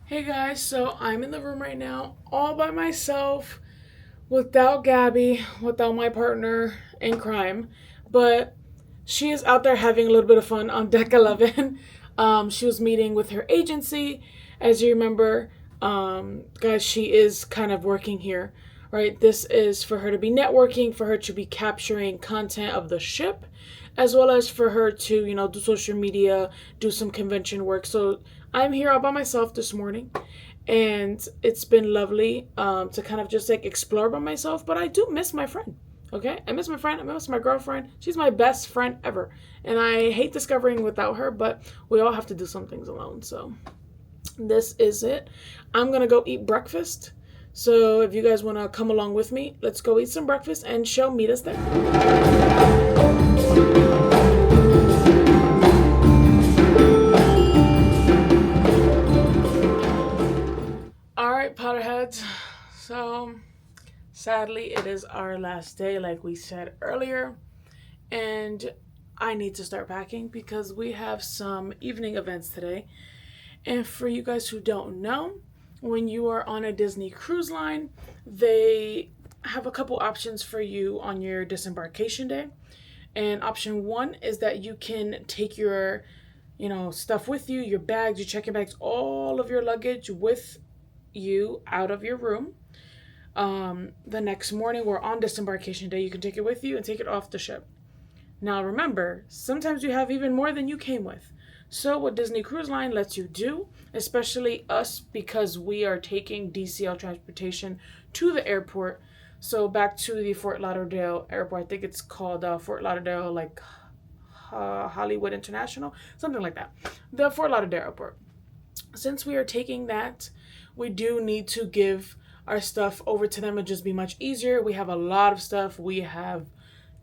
Hey guys, so I'm in the room right now all by myself without Gabby, without my partner in crime, but she is out there having a little bit of fun on deck 11. She was meeting with her agency. As you remember, guys, she is kind of working here, right? This is for her to be networking, for her to be capturing content of the ship, as well as for her to, do social media, do some convention work. So I'm here all by myself this morning, and it's been lovely to kind of just like explore by myself. But I do miss my friend. Okay, I miss my friend. I miss my girlfriend. She's my best friend ever, and I hate discovering without her. But we all have to do some things alone. So this is it. I'm gonna go eat breakfast. So if you guys want to come along with me, let's go eat some breakfast, and she'll meet us there. Alright, Potterheads. So, sadly, it is our last day, like we said earlier. And I need to start packing because we have some evening events today. And for you guys who don't know, when you are on a Disney cruise line, they have a couple options for you on your disembarkation day. And option one is that you can take your, stuff with you, your bags, your check-in bags, all of your luggage with you out of your room. The next morning, or on disembarkation day, you can take it with you and take it off the ship. Now remember, sometimes you have even more than you came with. So what Disney Cruise Line lets you do, especially us, because we are taking DCL transportation to the airport. So back to the Fort Lauderdale airport. I think it's called Fort Lauderdale, Hollywood International, something like that. The Fort Lauderdale airport. Since we are taking that, we do need to give our stuff over to them. It'd just be much easier. We have a lot of stuff. We have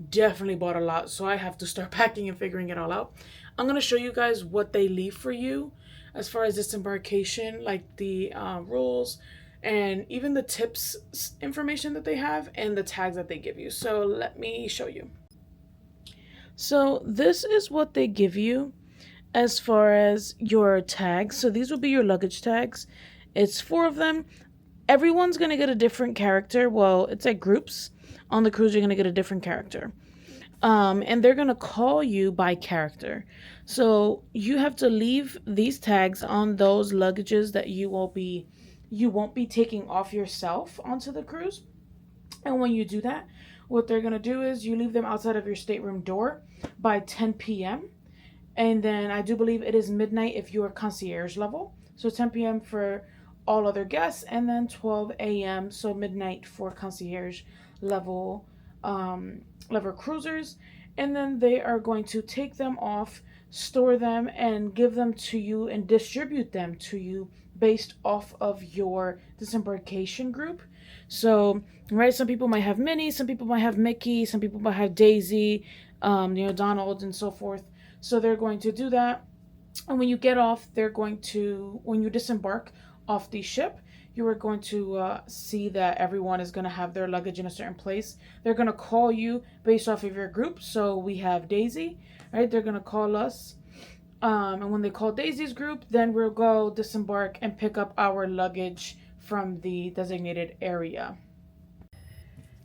definitely bought a lot, so I have to start packing and figuring it all out. I'm going to show you guys what they leave for you as far as disembarkation, like the rules and even the tips information that they have and the tags that they give you. So let me show you. So this is what they give you as far as your tags. So these will be your luggage tags. It's 4 of them. Everyone's going to get a different character. Well, it's like groups. On the cruise, you're going to get a different character. And they're going to call you by character. So you have to leave these tags on those luggages that you won't be taking off yourself onto the cruise. And when you do that, what they're going to do is you leave them outside of your stateroom door by 10 p.m. And then I do believe it is midnight if you're concierge level. So 10 p.m. for all other guests, and then 12 a.m. so midnight for concierge level cruisers. And then they are going to take them off, store them, and give them to you and distribute them to you based off of your disembarkation group. So, right, some people might have Minnie, some people might have Mickey, some people might have Daisy, Donald, and so forth. So they're going to do that. And when you get off, when you disembark off the ship, you are going to see that everyone is going to have their luggage in a certain place. They're going to call you based off of your group. So we have Daisy, right? They're going to call us. And when they call Daisy's group, then we'll go disembark and pick up our luggage from the designated area.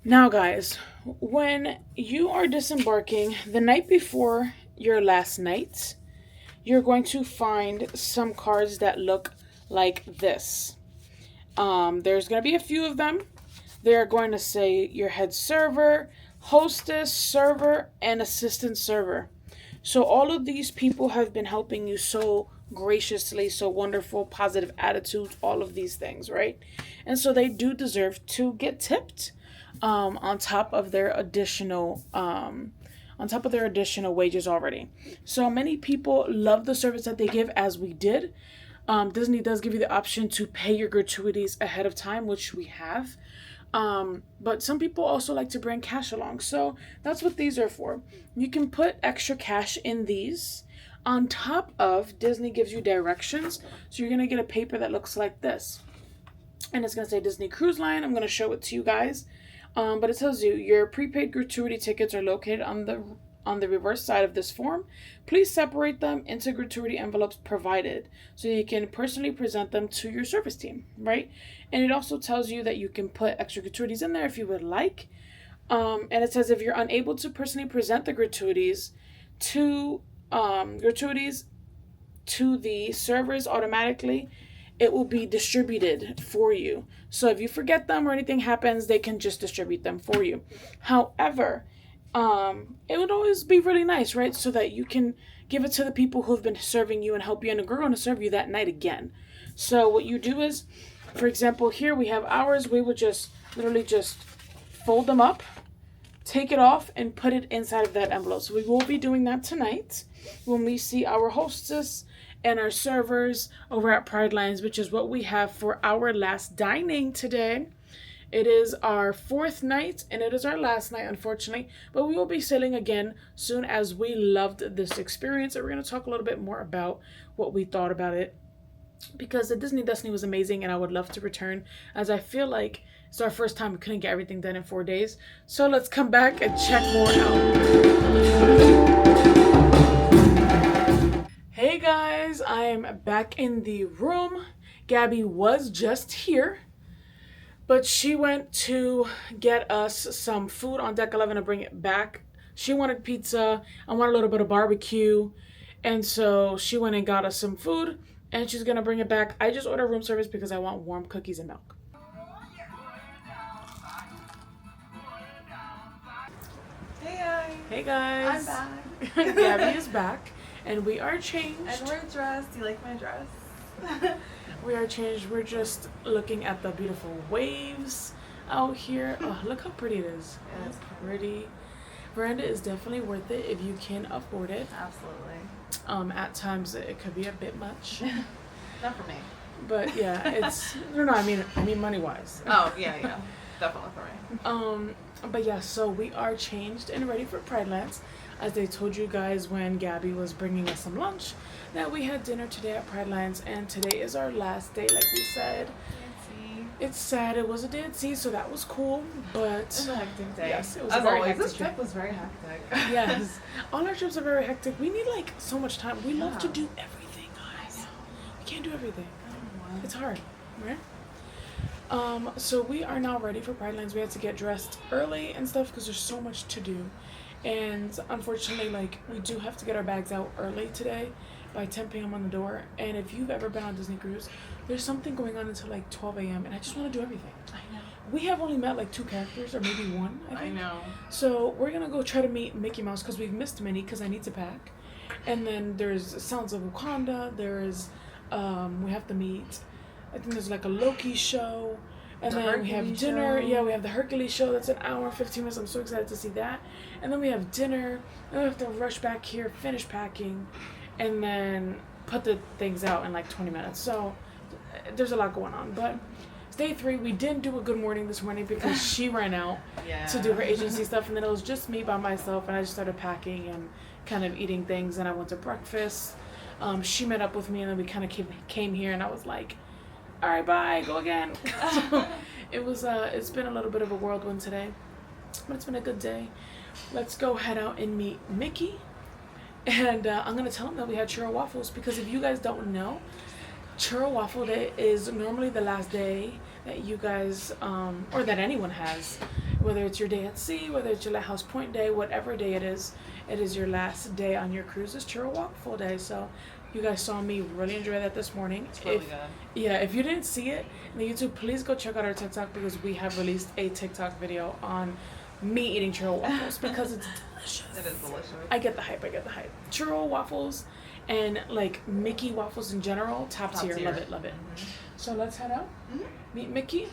Now, guys, when you are disembarking the night before your last night, you're going to find some cards that look like this. There's going to be a few of them. They're going to say your head server, hostess, server, and assistant server. So all of these people have been helping you so graciously, so wonderful, positive attitudes, all of these things, right? And so they do deserve to get tipped on top of their additional wages already. So many people love the service that they give, as we did. Disney does give you the option to pay your gratuities ahead of time, which we have. But some people also like to bring cash along. So that's what these are for. You can put extra cash in these. On top of, Disney gives you directions. So you're going to get a paper that looks like this. And it's going to say Disney Cruise Line. I'm going to show it to you guys. But it tells you your prepaid gratuity tickets are located on the reverse side of this form. Please separate them into gratuity envelopes provided so you can personally present them to your service team, right? And it also tells you that you can put extra gratuities in there if you would like. And it says if you're unable to personally present the gratuities to the servers automatically, it will be distributed for you. So if you forget them or anything happens, they can just distribute them for you. However, it would always be really nice, right? So that you can give it to the people who've been serving you and help you, and we're going to serve you that night again. So what you do is, for example, here we have ours. We would just literally just fold them up, take it off, and put it inside of that envelope. So we will be doing that tonight when we see our hostess and our servers over at Pridlands, which is what we have for our last dining today. It is our 4th night, and it is our last night, unfortunately. But we will be sailing again soon, as we loved this experience. And we're going to talk a little bit more about what we thought about it, because the Disney Destiny was amazing, and I would love to return, as I feel like it's our first time we couldn't get everything done in 4 days. So let's come back and check more out. Hey guys, I am back in the room. Gabby was just here, but she went to get us some food on deck 11 to bring it back. She wanted pizza. I want a little bit of barbecue. And so she went and got us some food, and she's going to bring it back. I just ordered room service because I want warm cookies and milk. Hey guys. Hey guys. I'm back. Gabby is back, and we are changed. And we're dressed. Do you like my dress? We are changed. We're just looking at the beautiful waves out here. Oh, look how pretty it is. Yeah, it's pretty. Veranda is definitely worth it if you can afford it. Absolutely. At times it could be a bit much. Not for me. But yeah, it's no, I mean money wise. Oh yeah, definitely for me. But yeah, so we are changed and ready for Pridlands. As they told you guys when Gabby was bringing us some lunch, that we had dinner today at Pridlands, and today is our last day, like we said. It's sad. It was a day at sea, so that was cool, but It was a hectic day. Yes, it was As a very always, hectic this trip was very hectic. Yes, all our trips are very hectic. We need like so much time. We love to Yeah. do everything, guys. We can't do everything. It's hard, right? So we are now ready for Pridlands. We had to get dressed early and stuff because there's so much to do. And unfortunately, like, we do have to get our bags out early today by 10 p.m. on the door. And if you've ever been on Disney Cruise, there's something going on until like 12 a.m. and I just want to do everything. I know. We have only met like 2 characters, or maybe 1, I I think. know. So we're going to go try to meet Mickey Mouse because we've missed Minnie because I need to pack. And then there's Sounds of Wakanda. There's, we have to meet, I think there's like a Loki show. And The then we have Hercules dinner. show. Yeah, we have the Hercules show. That's an hour and 15 minutes. I'm so excited to see that. And then we have dinner. And we have to rush back here, finish packing, and then put the things out in like 20 minutes. So there's a lot going on. But it's day 3. We didn't do a good morning this morning because she ran out to do her agency stuff. And then it was just me by myself. And I just started packing and kind of eating things. And I went to breakfast. She met up with me. And then we kind of came here. And I was like, all right, bye, go again. So it's been a little bit of a whirlwind today, but it's been a good day. Let's go head out and meet Mickey, and I'm gonna tell him that we had churro waffles, because if you guys don't know, churro waffle day is normally the last day that you guys or that anyone has, whether it's your day at sea, whether it's your lighthouse point day, whatever day it is your last day on your cruise. Is churro waffle day. So you guys saw me really enjoy that this morning. It's really good. Yeah, if you didn't see it on the YouTube, please go check out our TikTok, because we have released a TikTok video on me eating churro waffles because it's delicious. It is delicious. I get the hype. Churro waffles and like Mickey waffles in general, top tier. Love it. Mm-hmm. So let's head out, meet Mickey,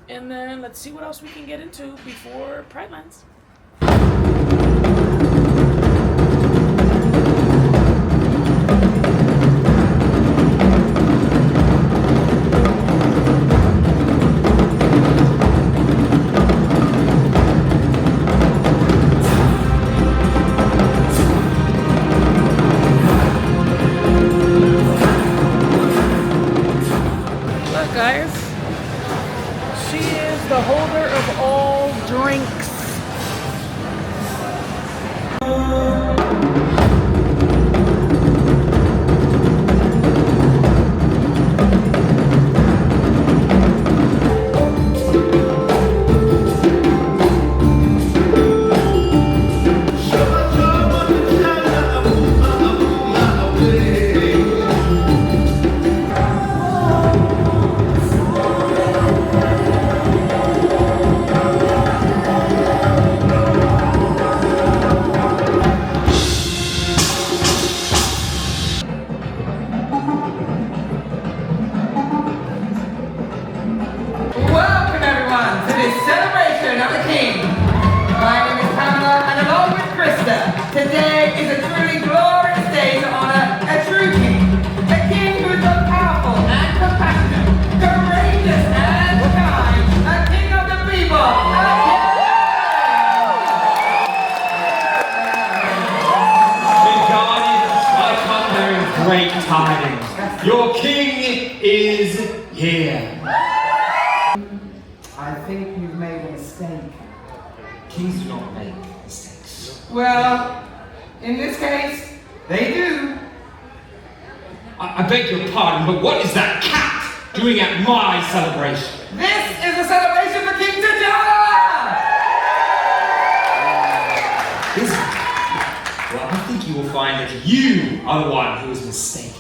and then let's see what else we can get into before Pridlands. look, guys. She is the holder of all drinks. Welcome everyone to this celebration of the King. My name is Pamela and along with Krista, today is a truly glorious day to honor a true king. A king who is both powerful and compassionate, courageous and kind, a king of the people. The guardians, I come bearing great tidings. Your king is here. I think you've made a mistake. Kings do not make mistakes. Well, in this case, they do. I beg your pardon, but what is that cat doing at my celebration? This is a celebration for King T'Challa! Is it? Well, I think you will find that you are the one who is mistaken.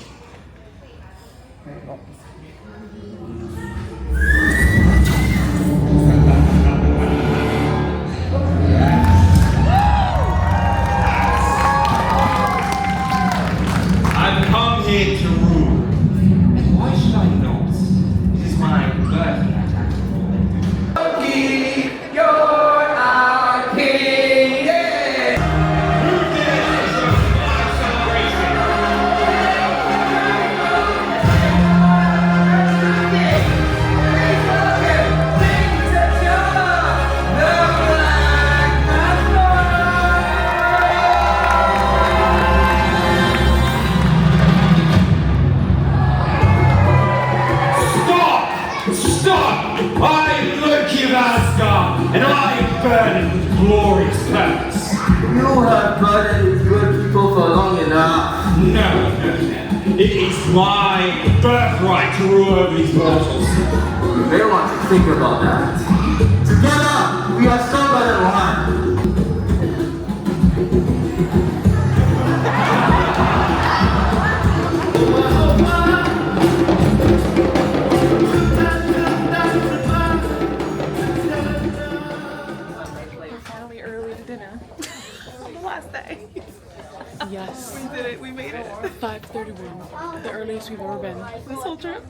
I've come here to rule. And why should I not? It is my birthright after all. King, you're our king! Yeah. Who dares disrupt my celebration? Stop! Stop! I am Loki of Asgard, and I am burdened with glorious purpose. You have burdened with good people for long enough. No. It is my birthright to rule over these mortals. You may want to think about that. Together, we are stronger than one. We're finally early to dinner. On the last day. Yes. We did it. We made it. 5:31. The earliest we've ever been. This whole trip.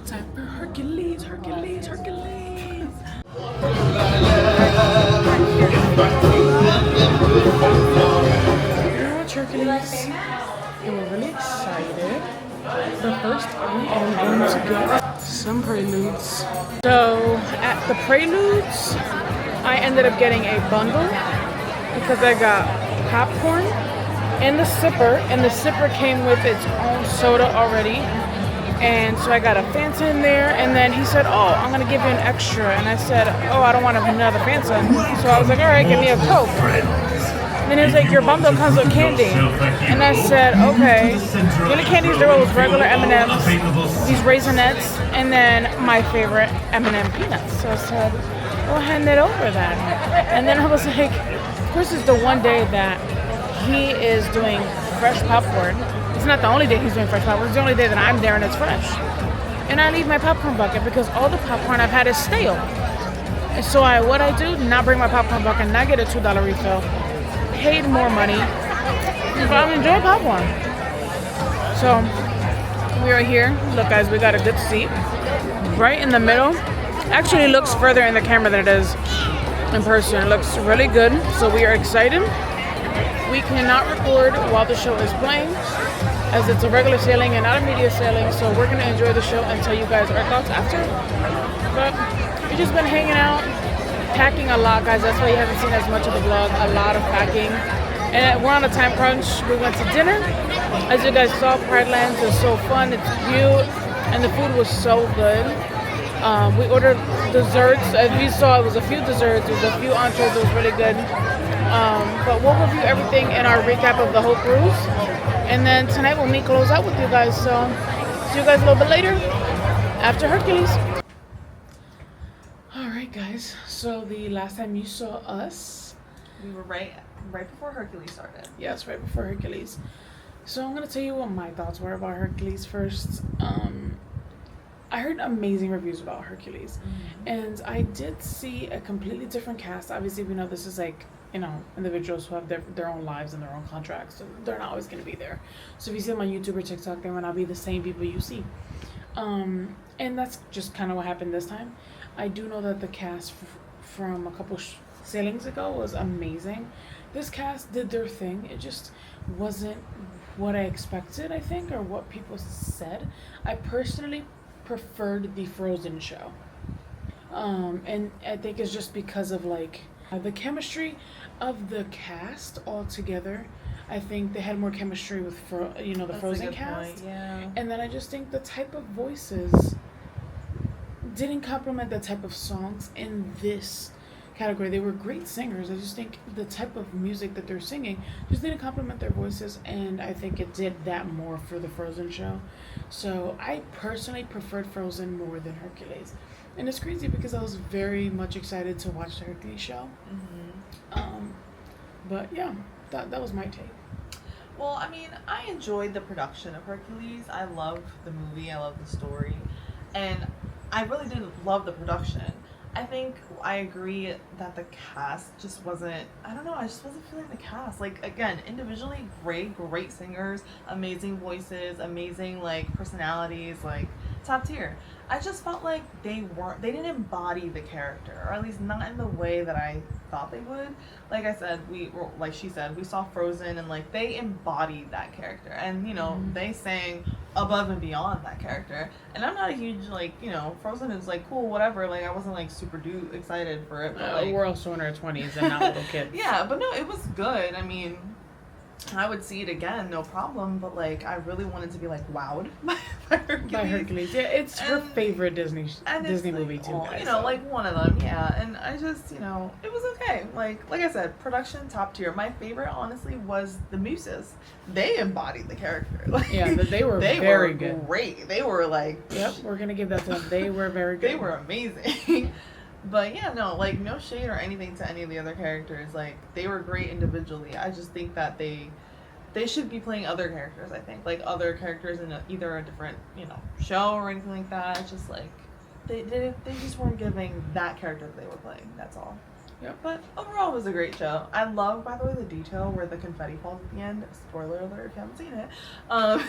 Time for Hercules, Hercules, Hercules. We're at Hercules, and we're really excited. But first, we are going to get some preludes. So, at the preludes, I ended up getting a bundle because I got popcorn and the sipper came with its own soda already. And so I got a Fanta in there, and then he said, oh, I'm gonna give you an extra. And I said, oh, I don't want another Fanta. So I was like, all right, give me a Coke. And then he was like, your bundle comes with candy. And I said, okay. The only candies there was regular M&Ms, these Raisinets, and then my favorite M&M peanuts. So I said, well, hand it over then. And then I was like, of course it's the one day that he is doing fresh popcorn. It's not the only day he's doing fresh popcorn. It's the only day that I'm there and it's fresh. And I leave my popcorn bucket because all the popcorn I've had is stale. So what I do, not bring my popcorn bucket, not get a $2 refill, paid more money, but I'm enjoying popcorn. So we are here. Look, guys, we got a good seat right in the middle. Actually, it looks further in the camera than it is in person. It looks really good. So we are excited. We cannot record while the show is playing, as it's a regular sailing and not a media sailing. So we're gonna enjoy the show and tell you guys our thoughts after. But we've just been hanging out, packing a lot, guys. That's why you haven't seen as much of the vlog. A lot of packing. And we're on a time crunch. We went to dinner. As you guys saw, Pridlands is so fun. It's cute. And the food was so good. We ordered desserts. As you saw, it was a few desserts. It was a few entrees. It was really good. But we'll review everything in our recap of the whole cruise. And then tonight we'll close out with you guys. So see you guys a little bit later after Hercules. Alright guys, so the last time you saw us, We were right before Hercules started. yes, right before Hercules. So I'm gonna tell you what my thoughts were about Hercules first. I heard amazing reviews about Hercules, and I did see a completely different cast. Obviously, we know this is like, you know, individuals who have their own lives and their own contracts, so they're not always going to be there. So if you see them on YouTube or TikTok, they might not be the same people you see. And that's just kind of what happened this time. I do know that the cast from a couple sailings ago was amazing. This cast did their thing. It just wasn't what I expected, I think, or what people said. I personally preferred the Frozen show. And I think it's just because of like the chemistry of the cast all together. I think they had more chemistry with the Frozen cast. Point, yeah. And then I just think the type of voices didn't complement the type of songs in this category. They were great singers. I just think the type of music that they're singing just didn't complement their voices, and I think it did that more for the Frozen show. So I personally preferred Frozen more than Hercules. And it's crazy because I was very much excited to watch the Hercules show. But yeah, that was my take. Well, I mean, I enjoyed the production of Hercules. I love the movie. I love the story. And I really did love the production. I think I agree that the cast just wasn't, I don't know, I just wasn't feeling the cast. Like, again, individually, great singers, amazing voices, amazing, like, personalities, like, top tier. I just felt like they didn't embody the character, or at least not in the way that I thought they would. Like I said, like she said, we saw Frozen, and like they embodied that character, and you know, they sang above and beyond that character. And I'm not a huge, like, you know, Frozen is like cool, whatever, like I wasn't like super excited for it, but like we're also in our 20s and not little kids. yeah, but no, it was good. I mean, I would see it again, no problem, but like I really wanted to be like wowed by Hercules. By Hercules. Yeah, it's her favorite Disney like, movie too, guys. You know, like one of them, yeah. And I just, you know, it was okay. Like I said, production top tier. My favorite, honestly, was the Muses. They embodied the character. Like, yeah, they were very good. Great. They were like, yep, we're gonna give that to them. They were very good. They were amazing. But yeah, no, like no shade or anything to any of the other characters. Like they were great individually. I just think that they should be playing other characters. I think like other characters in either a different, you know, show or anything like that. It's just like they just weren't giving that character that they were playing. That's all. Yep. But overall, it was a great show. I love, by the way, the detail where the confetti falls at the end. Spoiler alert if you haven't seen it.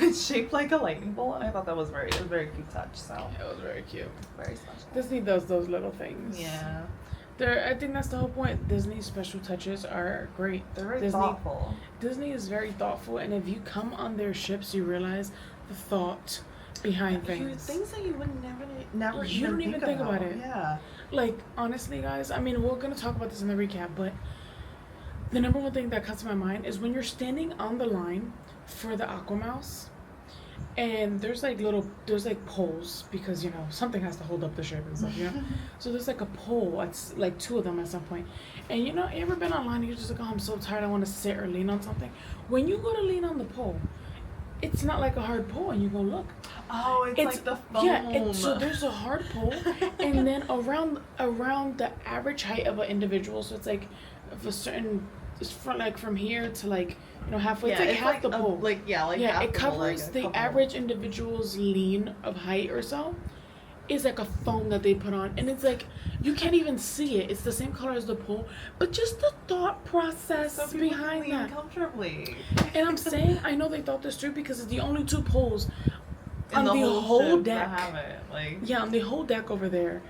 It's shaped like a lightning bolt, and I thought that was a very cute touch. So it was very cute. Very special. Disney does those little things. Yeah. I think that's the whole point. Disney's special touches are great. They're very thoughtful. Disney is very thoughtful, and if you come on their ships, you realize the thought behind things. Things that you would never you don't even think about it. Yeah. Like, honestly, guys, I mean, we're going to talk about this in the recap, but the number one thing that comes to my mind is when you're standing on the line for the Aquamouse, and there's like poles, because, you know, something has to hold up the ship and stuff, you know? So there's like a pole, it's like two of them at some point. And, you know, you ever been online and you're just like, oh, I'm so tired, I want to sit or lean on something? When you go to lean on the pole, it's not like a hard pole, and you go look. Oh, it's like the foam. Yeah, so there's a hard pole, and then around the average height of an individual, so it's like of a certain, it's from here to like, you know, halfway. It's like half the pole. Half it the pole, covers the average individual's lean of height or so. is like a foam that they put on, and it's like you can't even see it. It's the same color as the pool, but just the thought process So people behind can lean that. comfortably. And I'm saying, I know they thought this through because it's the only two pools on And the whole ship deck. that have it. Like, Yeah, on the whole deck over there.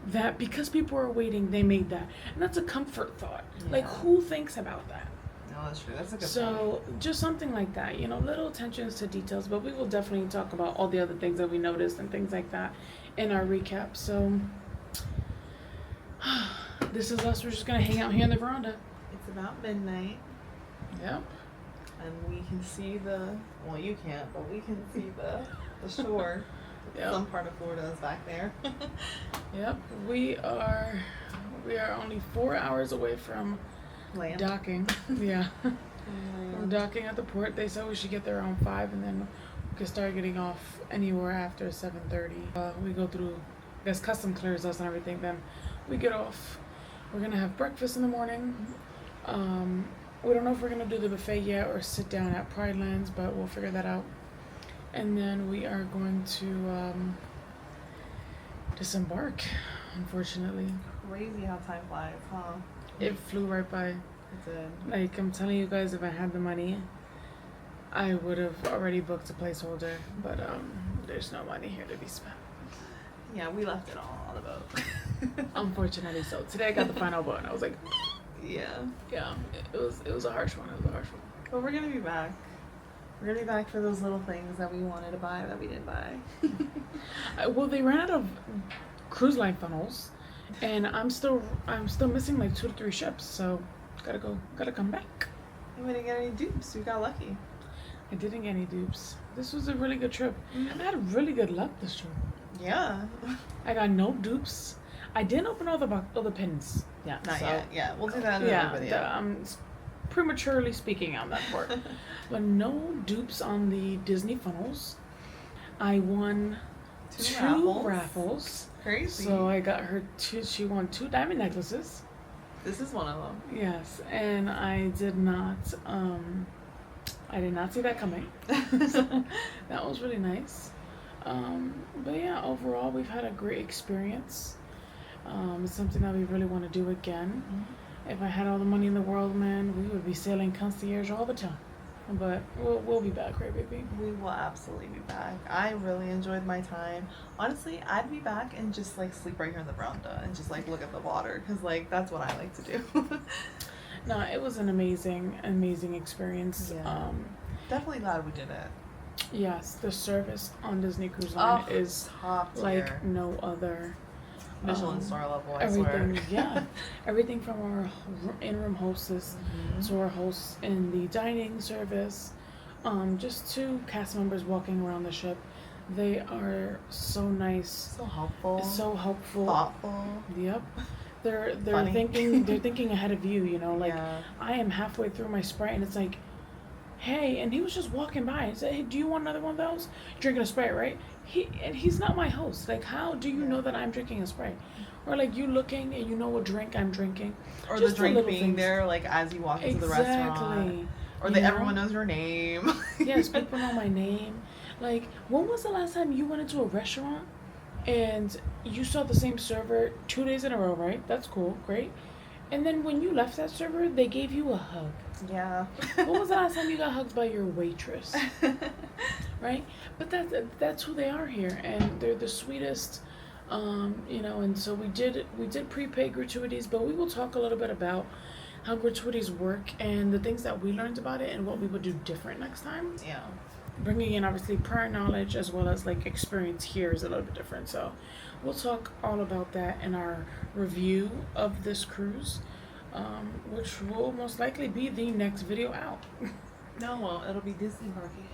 That because people are waiting, they made that, and that's a comfort thought. Like, Yeah. who thinks about that? no, that's true. That's a good point. So just something like that, you know, little attentions to details. But we will definitely talk about all the other things that we noticed and things like that in our recap. So this is us. We're just gonna hang out here in the veranda. It's about midnight, Yep. and we can see well, you can't, but we can see the shore. Yep. Some part of Florida is back there. Yep. We are only 4 hours away from Land. docking. Yeah. From docking at the port. They said we should get there around 5, and then we can start getting off anywhere after 7:30. We go through, I guess, custom clears us and everything. Then we get off. We're gonna have breakfast in the morning. We don't know if we're gonna do the buffet yet or sit down at Pridlands, but we'll figure that out. And then we are going to disembark. Unfortunately, Crazy how time flies, huh? it flew right by. It did. Like, I'm telling you guys, if I had the money, I would have already booked a placeholder, but there's no money here to be spent. Yeah, we left it all on the boat. Unfortunately, so today I got the final boat, and I was like, Yeah. yeah, it was a harsh one. It was a harsh one. But we're gonna be back. We're gonna be back for those little things that we wanted to buy that we didn't buy. Well, they ran out of cruise line funnels, and I'm still missing like 2 to 3 ships, so gotta come back. And we didn't get any dupes. We got lucky. I didn't get any dupes. This was a really good trip. Mhm. I had really good luck this trip. Yeah. I got no dupes. I didn't open all the pins. Yeah, Not so, yet. Yeah, we'll do that in Yeah, another video. I'm prematurely speaking on that part. But no dupes on the Disney funnels. I won two raffles. Crazy. So I got her she won 2 diamond necklaces. This is one of them. Yes, and I did not see that coming. So that was really nice. But yeah, overall we've had a great experience. It's something that we really want to do again. If I had all the money in the world, man, we would be sailing concierge all the time. But we'll be back, right, baby? We will absolutely be back. I really enjoyed my time. Honestly, I'd be back and just like sleep right here in the veranda and just like look at the water because like that's what I like to do. No, it was an amazing experience. Yeah. Definitely glad we did it. Yes, the service on Disney Cruise Line is top tier. like no other. Michelin star level, I Everything, swear. yeah. Everything from our in-room hostess to our hosts in the dining service, just 2 cast members walking around the ship. They are so nice, So helpful. so helpful, thoughtful. Yep. They're Funny. thinking ahead of you. You know, like Yeah. I am halfway through my Sprite and it's like, hey, and he was just walking by and said, hey, do you want another one of those? Drinking a Sprite, right? He's not my host. Like, how do you know that I'm drinking a Sprite? Or like you looking and you know what drink I'm drinking. Or Just the drink little being things. there like as you walk into the restaurant. Exactly. Or You that know? everyone knows your name. Yes, people know my name. Like, when was the last time you went into a restaurant and you saw the same server 2 days in a row, right? That's cool, great. And then when you left that server, they gave you a hug. Yeah. When was the last time you got hugged by your waitress? Right? But that's who they are here, and they're the sweetest. You know, and so we did prepay gratuities, but we will talk a little bit about how gratuities work and the things that we learned about it and what we would do different next time. Yeah. Bringing in obviously prior knowledge as well as like experience here is a little bit different. So we'll talk all about that in our review of this cruise, which will most likely be the next video out. No, well, it'll be disembarkation.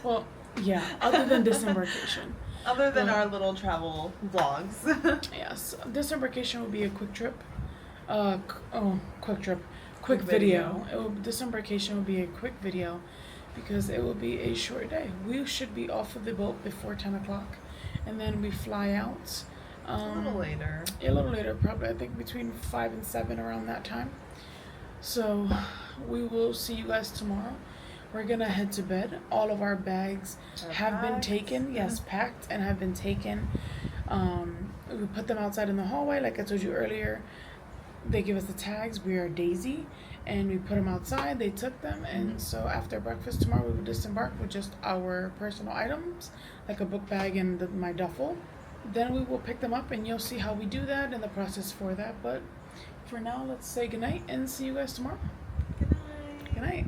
Well, yeah, other than disembarkation. Other than our little travel vlogs. Yes, disembarkation will be a quick trip. Quick video. video. Disembarkation will be a quick video because it will be a short day. We should be off of the boat before 10 o'clock, and then we fly out. A little later. A little later, probably. I think between 5 and 7 around that time. So we will see you guys tomorrow. We're gonna head to bed. All of our bags have been taken. Yes, packed and have been taken. We put them outside in the hallway, like I told you earlier. They give us the tags. We are Daisy, and we put them outside. They took them, and so after breakfast tomorrow, we will disembark with just our personal items, like a book bag and my duffel. Then we will pick them up, and you'll see how we do that and the process for that. But for now, let's say goodnight and see you guys tomorrow. Good night. Good night.